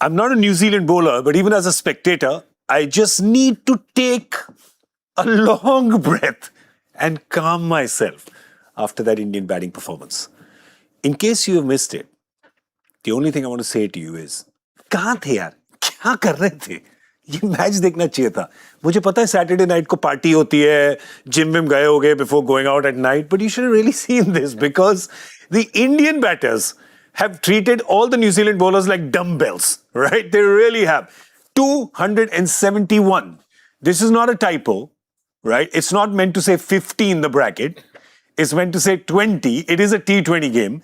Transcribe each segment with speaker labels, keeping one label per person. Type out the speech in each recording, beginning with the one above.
Speaker 1: I'm not a New Zealand bowler, but even as a spectator, I just need to take a long breath and calm myself after that Indian batting performance. In case you have missed it, the only thing I want to say to you is, कहाँ थे यार? क्या कर रहे थे? ये match देखना चाहिए था. मुझे पता है Saturday night को party होती है, gym में गए होगे before going out at night, but you should have really seen this because the Indian batters have treated all the New Zealand bowlers like dumbbells, right? They really have. 271. This is not a typo, right? It's not meant to say 50 in the bracket. It's meant to say 20. It is a T20 game.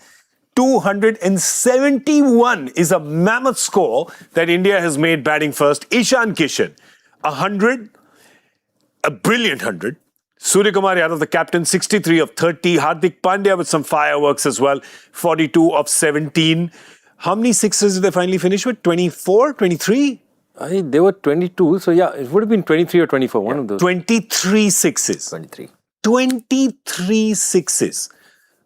Speaker 1: 271 is a mammoth score that India has made batting first. Ishan Kishan, 100, a brilliant 100. Surya Yadav, the captain, 63 of 30. Hardik Pandya with some fireworks as well, 42 of 17. How many sixes did they finally finish with? 24, 23?
Speaker 2: They were 22, so yeah, it would have been 23 or 24, one of those.
Speaker 1: 23 sixes. 23 sixes.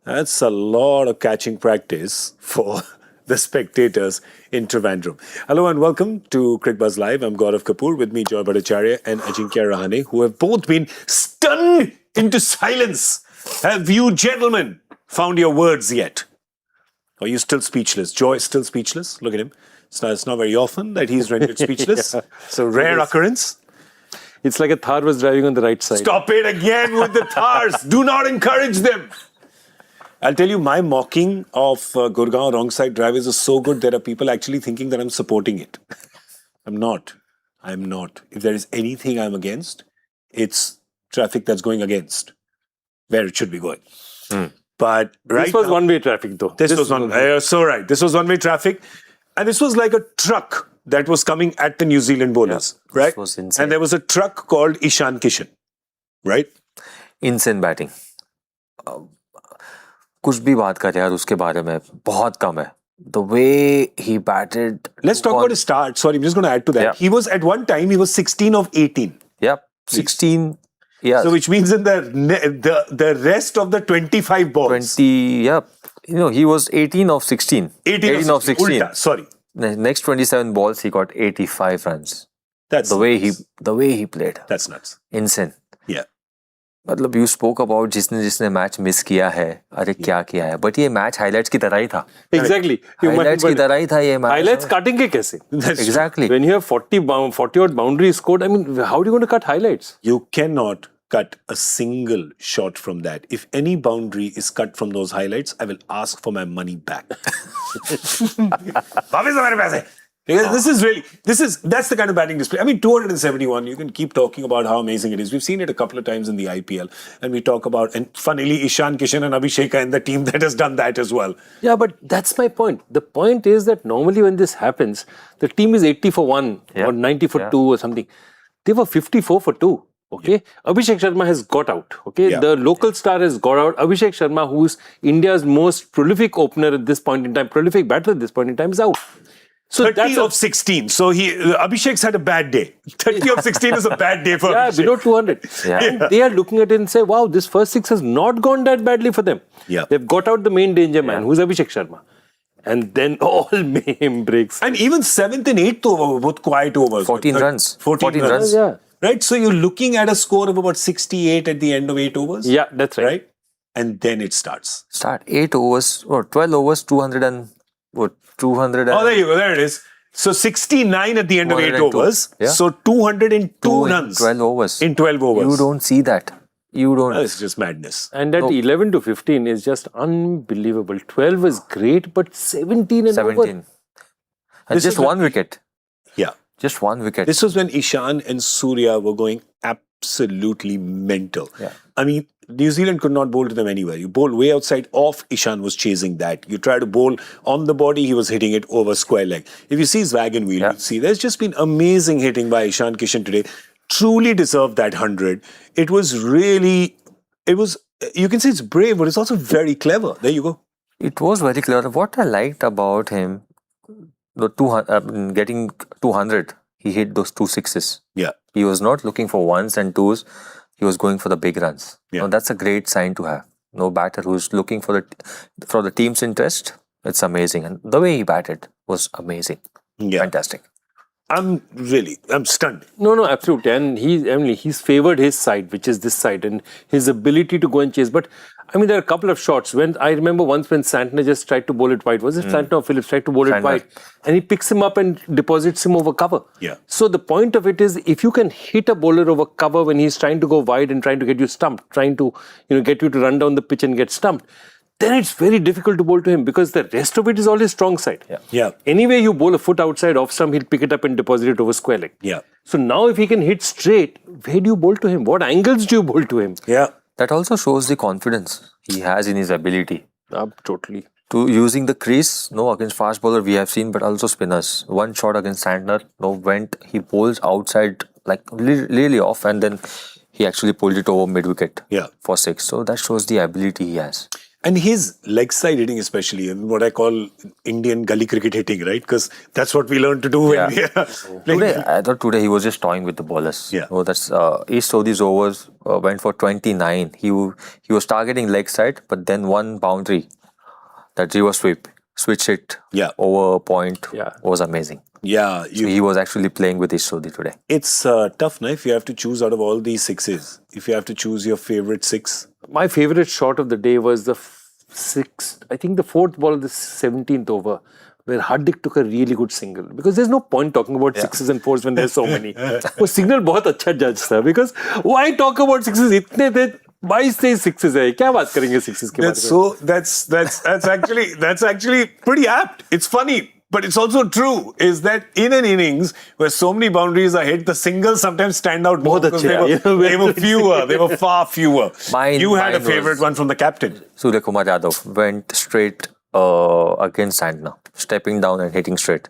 Speaker 1: That's a lot of catching practice for the spectators in Trivandrum. Hello and welcome to Cricbuzz Live. I'm Gaurav Kapur. With me, Bhattacharjya and Ajinkya Rahane, who have both been stunned into silence. Have you gentlemen found your words yet? Or are you still speechless? Joy is still speechless? Look at him. It's not very often that he's rendered speechless. So rare occurrence.
Speaker 2: It's like a Thar was driving on the right side.
Speaker 1: Stop it again with the Thars. Do not encourage them. I'll tell you, my mocking of Gurgaon wrong side drivers is so good, there are people actually thinking that I'm supporting it. I'm not. If there is anything I'm against, it's traffic that's going against where it should be going. But right
Speaker 2: this was one-way traffic though.
Speaker 1: This was one-way. So right. This was one-way traffic. And this was like a truck that was coming at the New Zealand bowlers. Right?
Speaker 3: This was insane.
Speaker 1: And there was a truck called Ishan Kishan. Right?
Speaker 3: Insane batting. कुछ भी बात कर यार उसके बारे में बहुत कम है. The way he batted.
Speaker 1: Let's talk about his start. Sorry, I'm just going to add to that.
Speaker 3: Yeah.
Speaker 1: He was at one time, he was 16 of 18.
Speaker 3: Yep, 16. Yeah.
Speaker 1: So which means in the rest of the 25 balls.
Speaker 3: 20, yeah. You know, he was 18 of 16.
Speaker 1: 18 of 16. Ulta, sorry.
Speaker 3: The next 27 balls, he got 85 runs.
Speaker 1: That's
Speaker 3: the way he played.
Speaker 1: That's nuts.
Speaker 3: Insane.
Speaker 1: Yeah.
Speaker 3: मतलब you spoke about जिसने match miss किया है, अरे क्या किया है, but ये match highlights की तरह ही था.
Speaker 2: Exactly.
Speaker 3: हाइलाइट्स की तरह ही था ये मैच.
Speaker 2: Highlights काटेंगे कैसे?
Speaker 3: Exactly.
Speaker 2: When you have 40 odd boundaries scored, I mean, how are you going to cut highlights?
Speaker 1: You cannot cut a single shot from that. If any boundary is cut from those highlights, I will ask for my money back. That's the kind of batting display. I mean, 271, you can keep talking about how amazing it is. We've seen it a couple of times in the IPL. And we talk about, and funnily, Ishan Kishan and Abhishek are in the team that has done that as well.
Speaker 2: Yeah, but that's my point. The point is that normally when this happens, the team is 80 for 1 or 90 for 2 or something. They were 54 for 2. Okay, Abhishek Sharma has got out. Okay, the local star has got out. Abhishek Sharma, who is India's most prolific opener at this point in time, prolific batter at this point in time, is out.
Speaker 1: So 30 of 16. So Abhishek's had a bad day. 30 of 16 is a bad day for Abhishek.
Speaker 2: Below 200. And they are looking at it and say, wow, this first 6 has not gone that badly for them.
Speaker 1: Yeah.
Speaker 2: They've got out the main danger man, who's Abhishek Sharma. And then all mayhem breaks.
Speaker 1: And even 7th and 8th over were both quiet overs.
Speaker 3: 14 runs.
Speaker 1: 14 runs.
Speaker 2: Yeah.
Speaker 1: Right? So you're looking at a score of about 68 at the end of 8 overs.
Speaker 2: Yeah, that's right.
Speaker 1: Right? And then it starts.
Speaker 3: 8 overs or 12 overs, 200 and what? 200 and...
Speaker 1: Oh, there you go. There it is. So 69 at the end of 8 overs.
Speaker 3: Yeah.
Speaker 1: So 202 runs.
Speaker 3: 12 overs.
Speaker 1: In 12 overs.
Speaker 3: You don't see that. You don't.
Speaker 1: It's just madness.
Speaker 2: And that 11 to 15 is just unbelievable. 12 is great, but 17 and
Speaker 3: 17.
Speaker 2: over.
Speaker 3: And just one wicket.
Speaker 1: Yeah.
Speaker 3: Just one wicket.
Speaker 1: This was when Ishan and Surya were going absolutely mental.
Speaker 3: Yeah.
Speaker 1: I mean, New Zealand could not bowl to them anywhere. You bowl way outside off, Ishan was chasing that. You try to bowl on the body, he was hitting it over square leg. If you see his wagon wheel, you see there's just been amazing hitting by Ishan Kishan today. Truly deserved that 100. It was really, you can say it's brave, but it's also very clever. There you go.
Speaker 3: It was very clever. What I liked about him, getting 200, he hit those 2 sixes.
Speaker 1: Yeah.
Speaker 3: He was not looking for ones and twos. He was going for the big runs.
Speaker 1: Yeah.
Speaker 3: Now, that's a great sign to have. No batter who's looking for the team's interest. It's amazing. And the way he batted was amazing.
Speaker 1: Yeah.
Speaker 3: Fantastic.
Speaker 1: I'm stunned.
Speaker 2: No, absolutely. And he's favored his side, which is this side, and his ability to go and chase. But I mean, there are a couple of shots. When I remember once when Santner just tried to bowl it wide. Was it Santner or Phillips tried to bowl it wide? And he picks him up and deposits him over cover.
Speaker 1: Yeah.
Speaker 2: So the point of it is, if you can hit a bowler over cover when he's trying to go wide and trying to get you stumped, trying to get you to run down the pitch and get stumped, then it's very difficult to bowl to him because the rest of it is all his strong side.
Speaker 1: Yeah.
Speaker 2: Anyway, you bowl a foot outside off stump, he'll pick it up and deposit it over square leg.
Speaker 1: Yeah.
Speaker 2: So now if he can hit straight, where do you bowl to him? What angles do you bowl to him?
Speaker 1: Yeah.
Speaker 3: That also shows the confidence he has in his ability.
Speaker 2: Totally.
Speaker 3: To using the crease, against fast bowler we have seen, but also spinners. One shot against Santner, he bowls outside like really off, and then he actually pulled it over mid wicket for 6. So that shows the ability he has.
Speaker 1: And his leg side hitting, especially, what I call Indian gully cricket hitting, right? Because that's what we learned to do when we are playing.
Speaker 3: I thought today he was just toying with the bowlers.
Speaker 1: Yeah.
Speaker 3: That's East Sodhi's overs went for 29. He was targeting leg side, but then one boundary, that reverse sweep, switch hit over point was amazing.
Speaker 1: Yeah.
Speaker 3: So he was actually playing with East Sodhi today.
Speaker 1: It's tough, now, if you have to choose out of all these 6s. If you have to choose your favorite 6.
Speaker 2: My favorite shot of the day was the 6th, I think the 4th ball of the 17th over, where Hardik took a really good single. Because there's no point talking about 6s and 4s when there's so many. वो signal बहुत अच्छा judge था. Because why talk about 6s? इतने थे 22 6s है. क्या बात करेंगे 6s के बारे में?
Speaker 1: That's actually pretty apt. It's funny. But it's also true, is that in an innings where so many boundaries are hit, the singles sometimes stand out more because they were fewer. They were far fewer. You had a favorite one from the captain.
Speaker 3: Surya Yadav went straight against Santner, stepping down and hitting straight.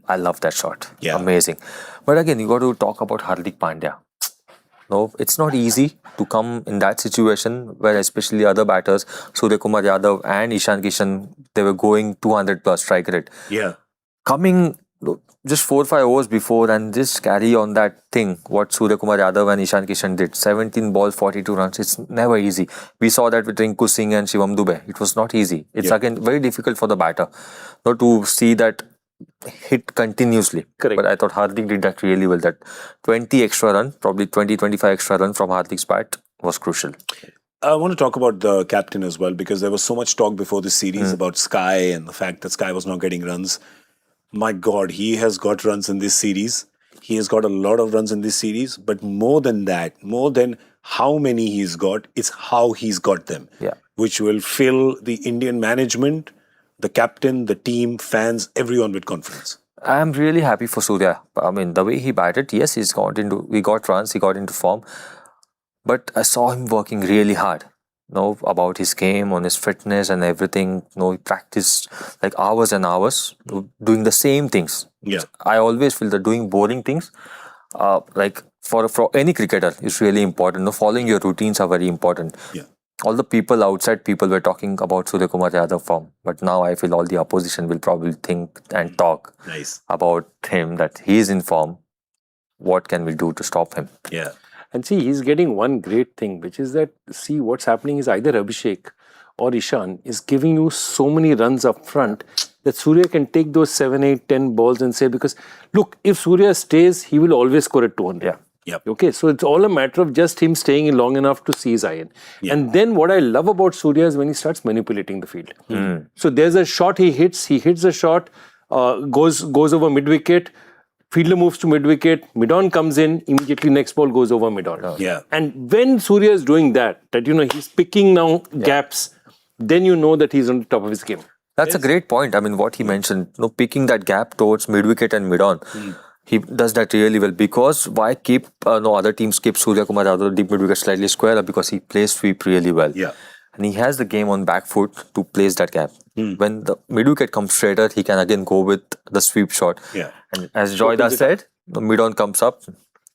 Speaker 3: I love that shot.
Speaker 1: Yeah.
Speaker 3: Amazing. But again, you got to talk about Hardik Pandya. No, it's not easy to come in that situation where especially other batters, Surya Yadav and Ishan Kishan, they were going 200 plus strike rate.
Speaker 1: Yeah.
Speaker 3: Coming just 4 or 5 overs before and just carry on that thing, what Surya Yadav and Ishan Kishan did. 17 balls, 42 runs. It's never easy. We saw that with Rinku Singh and Shivam Dube. It was not easy. It's again very difficult for the batter to see that hit continuously.
Speaker 2: Correct.
Speaker 3: But I thought Hardik did that really well. That 20 extra run, probably 20-25 extra run from Hardik's bat was crucial.
Speaker 1: I want to talk about the captain as well, because there was so much talk before this series about Sky and the fact that Sky was not getting runs. My God, he has got runs in this series. He has got a lot of runs in this series. But more than that, more than how many he's got, it's how he's got them.
Speaker 3: Yeah.
Speaker 1: Which will fill the Indian management, the captain, the team, fans, everyone with confidence.
Speaker 3: I'm really happy for Surya. I mean, the way he batted, yes, he got runs, he got into form. But I saw him working really hard. About his game, on his fitness and everything. He practiced like hours and hours doing the same things.
Speaker 1: Yeah.
Speaker 3: I always feel that doing boring things, like for any cricketer, is really important. Following your routines are very important.
Speaker 1: Yeah.
Speaker 3: All the outside people were talking about Surya Yadav form, but now I feel all the opposition will probably think and talk about him, that he is in form. What can we do to stop him?
Speaker 1: Yeah.
Speaker 2: And see, he's getting one great thing, which is that, see, what's happening is either Abhishek or Ishan is giving you so many runs up front that Surya can take those 7, 8, 10 balls and say, because look, if Surya stays, he will always score at 200.
Speaker 3: Yeah.
Speaker 1: Yep.
Speaker 2: Okay, so it's all a matter of just him staying in long enough to see his iron.
Speaker 1: Yeah.
Speaker 2: And then what I love about Surya is when he starts manipulating the field. So there's a shot he hits the shot, goes over mid-wicket, fielder moves to mid-wicket, mid-on comes in, immediately next ball goes over mid-on.
Speaker 1: Yeah.
Speaker 2: And when Surya is doing that he's picking now gaps, then you know that he's on the top of his game.
Speaker 3: That's a great point. I mean, what he mentioned, picking that gap towards mid-wicket and mid-on. He does that really well, because why keep other teams keep Surya Yadav deep mid wicket slightly square, because he plays sweep really well.
Speaker 1: Yeah.
Speaker 3: And he has the game on back foot to place that gap. When the mid wicket comes straighter, he can again go with the sweep shot.
Speaker 1: Yeah.
Speaker 3: And as Joyda said, the mid on comes up,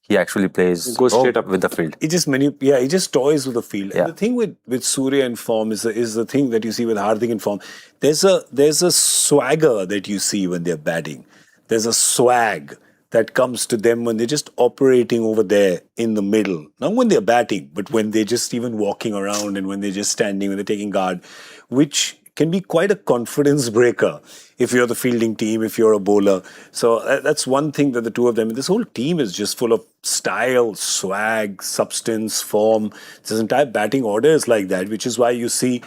Speaker 3: he actually plays
Speaker 2: Goes straight up
Speaker 3: with the field.
Speaker 1: He just toys with the field.
Speaker 3: Yeah.
Speaker 1: And the thing with Surya in form is the thing that you see with Hardik in form. There's a swagger that you see when they're batting. There's a swag that comes to them when they're just operating over there in the middle. Not when they're batting, but when they're just even walking around and when they're just standing, when they're taking guard, which can be quite a confidence breaker if you're the fielding team, if you're a bowler. So that's one thing that the two of them, this whole team is just full of style, swag, substance, form. This entire batting order is like that, which is why you see,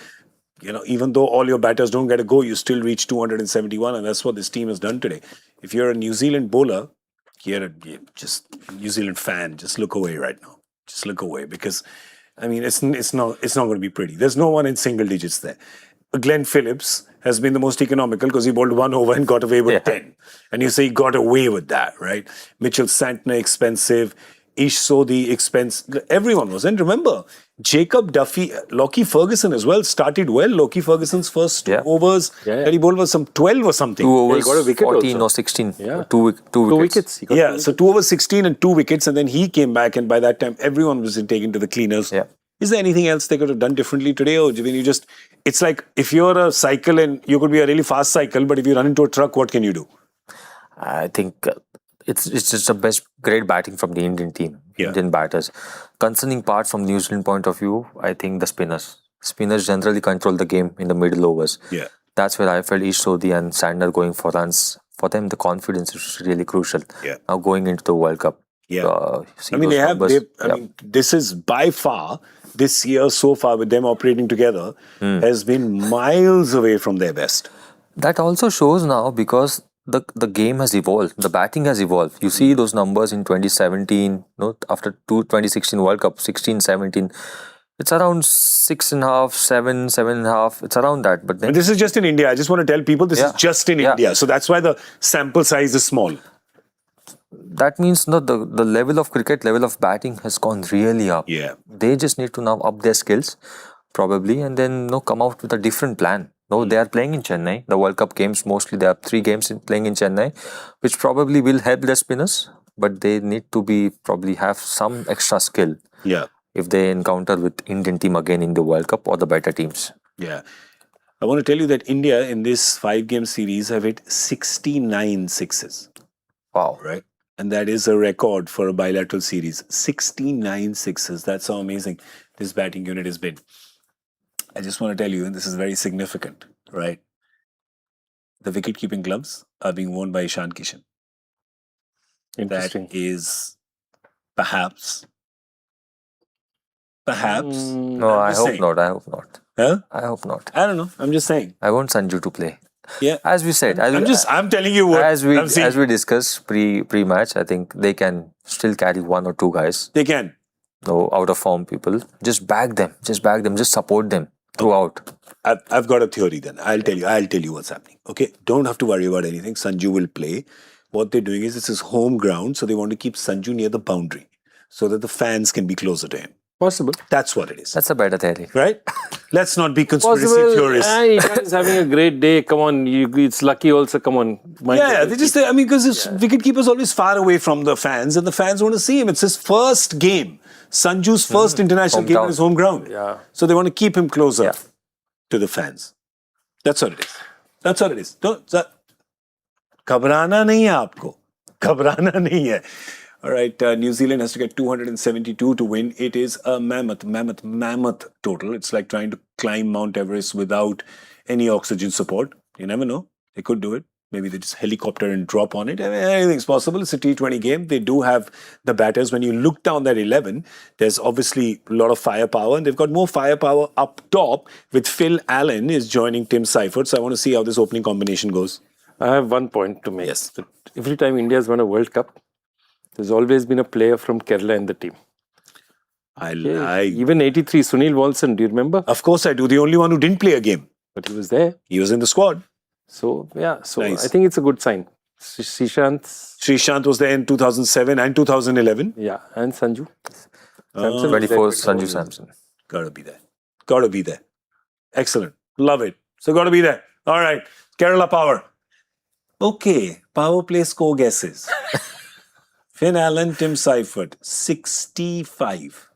Speaker 1: even though all your batters don't get a go, you still reach 271, and that's what this team has done today. If you're a New Zealand bowler, you're just New Zealand fan, just look away right now. Just look away, because it's not going to be pretty. There's no one in single digits there. Glenn Phillips has been the most economical because he bowled 1 over and got away with 10. And you say he got away with that, right? Mitchell Santner expensive, Ish Sodhi expensive. Everyone was. And remember, Jacob Duffy, Lockie Ferguson as well started well. Lockie Ferguson's first 2 overs that he bowled was some 12 or something.
Speaker 3: 2 overs,
Speaker 2: he got a wicket
Speaker 3: 14
Speaker 2: also.
Speaker 3: or 16.
Speaker 2: Yeah.
Speaker 3: Two wickets.
Speaker 2: He got
Speaker 1: So 2 overs, 16 and 2 wickets, and then he came back, and by that time everyone was taken to the cleaners.
Speaker 3: Yeah.
Speaker 1: Is there anything else they could have done differently today? Or when it's like if you're a cycle and you could be a really fast cycle, but if you run into a truck, what can you do?
Speaker 3: I think it's just the best, great batting from the Indian team, Indian batters. Concerning part from New Zealand point of view, I think the spinners. Spinners generally control the game in the middle overs.
Speaker 1: Yeah.
Speaker 3: That's where I felt Ish Sodhi and Sandner going for runs. For them, the confidence is really crucial.
Speaker 1: Yeah.
Speaker 3: Now going into the World Cup.
Speaker 1: Yeah. This is by far, this year so far with them operating together, has been miles away from their best.
Speaker 3: That also shows now because the game has evolved. The batting has evolved. You see those numbers in 2017, after 2016 World Cup, 16, 17. It's around 6.5, 7, 7.5. It's around that. But then
Speaker 1: this is just in India. I just want to tell people this is just in India. So that's why the sample size is small.
Speaker 3: That means the level of cricket, level of batting has gone really up.
Speaker 1: Yeah.
Speaker 3: They just need to now up their skills, probably, and then come out with a different plan. They are playing in Chennai. The World Cup games, mostly there are 3 games playing in Chennai, which probably will help their spinners, but they need to probably have some extra skill.
Speaker 1: Yeah.
Speaker 3: If they encounter with Indian team again in the World Cup or the better teams.
Speaker 1: Yeah. I want to tell you that India in this 5-game series have hit 69 sixes.
Speaker 3: Wow.
Speaker 1: Right? And that is a record for a bilateral series. 69 sixes. That's how amazing this batting unit has been. I just want to tell you, and this is very significant, right? The wicket-keeping gloves are being worn by Ishan Kishan.
Speaker 2: Interesting.
Speaker 1: That is perhaps.
Speaker 3: No, I hope not.
Speaker 1: Huh?
Speaker 3: I hope not.
Speaker 1: I don't know. I'm just saying.
Speaker 3: I want Sanju to play.
Speaker 1: Yeah.
Speaker 3: As we said,
Speaker 1: I'm telling you what.
Speaker 3: As we discussed pre-match, I think they can still carry 1 or 2 guys.
Speaker 1: They can.
Speaker 3: No, out of form people. Just back them. Just support them throughout.
Speaker 1: I've got a theory then. I'll tell you what's happening. Okay? Don't have to worry about anything. Sanju will play. What they're doing is this is home ground, so they want to keep Sanju near the boundary so that the fans can be closer to him.
Speaker 2: Possible.
Speaker 1: That's what it is.
Speaker 3: That's a better theory.
Speaker 1: Right? Let's not be conspiracy theorists.
Speaker 2: Ishan is having a great day. Come on, it's lucky also. Come on.
Speaker 1: Because wicketkeeper's always far away from the fans, and the fans want to see him. It's his first game. Sanju's first international game in his home ground.
Speaker 2: Yeah.
Speaker 1: So they want to keep him closer to the fans. That's what it is. घबराना नहीं है आपको. घबराना नहीं है. All right, New Zealand has to get 272 to win. It is a mammoth total. It's like trying to climb Mount Everest without any oxygen support. You never know. They could do it. Maybe they just helicopter and drop on it. Anything's possible. It's a T20 game. They do have the batters. When you look down that 11, there's obviously a lot of firepower, and they've got more firepower up top with Phil Allen is joining Tim Seifert. So I want to see how this opening combination goes.
Speaker 2: I have one point to make.
Speaker 1: Yes.
Speaker 2: Every time India's won a World Cup, there's always been a player from Kerala in the team. Even 83, Sunil Walson, do you remember?
Speaker 1: Of course I do. The only one who didn't play a game.
Speaker 2: But he was there.
Speaker 1: He was in the squad.
Speaker 2: So, nice.
Speaker 1: Nice.
Speaker 2: I think it's a good sign.
Speaker 1: Srishant was there in 2007 and 2011.
Speaker 2: Yeah, and Sanju.
Speaker 3: 24 Sanju Samson.
Speaker 1: Gotta be there. Excellent. Love it. So gotta be there. All right. Kerala power. Okay. Power play score guesses. Finn Allen, Tim Seifert, 65.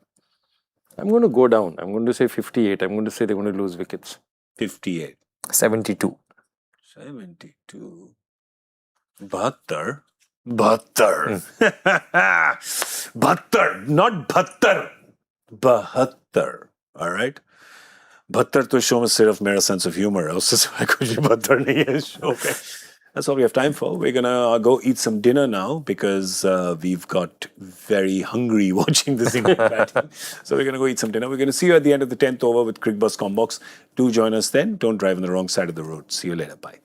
Speaker 2: I'm going to go down. I'm going to say 58. I'm going to say they're going to lose wickets.
Speaker 1: 58.
Speaker 3: 72.
Speaker 1: 72. 72. 72. 72. Not bhattar. 72. All right. बहत्तर तो show में सिर्फ मेरा sense of humor है, उससे सिवाय कुछ बहत्तर नहीं है शो पे. That's all we have time for. We're gonna go eat some dinner now because we've got very hungry watching this Indian batting. So we're gonna go eat some dinner. We're gonna see you at the end of the 10th over with Cricbuzz Combox. Do join us then. Don't drive on the wrong side of the road. See you later. Bye.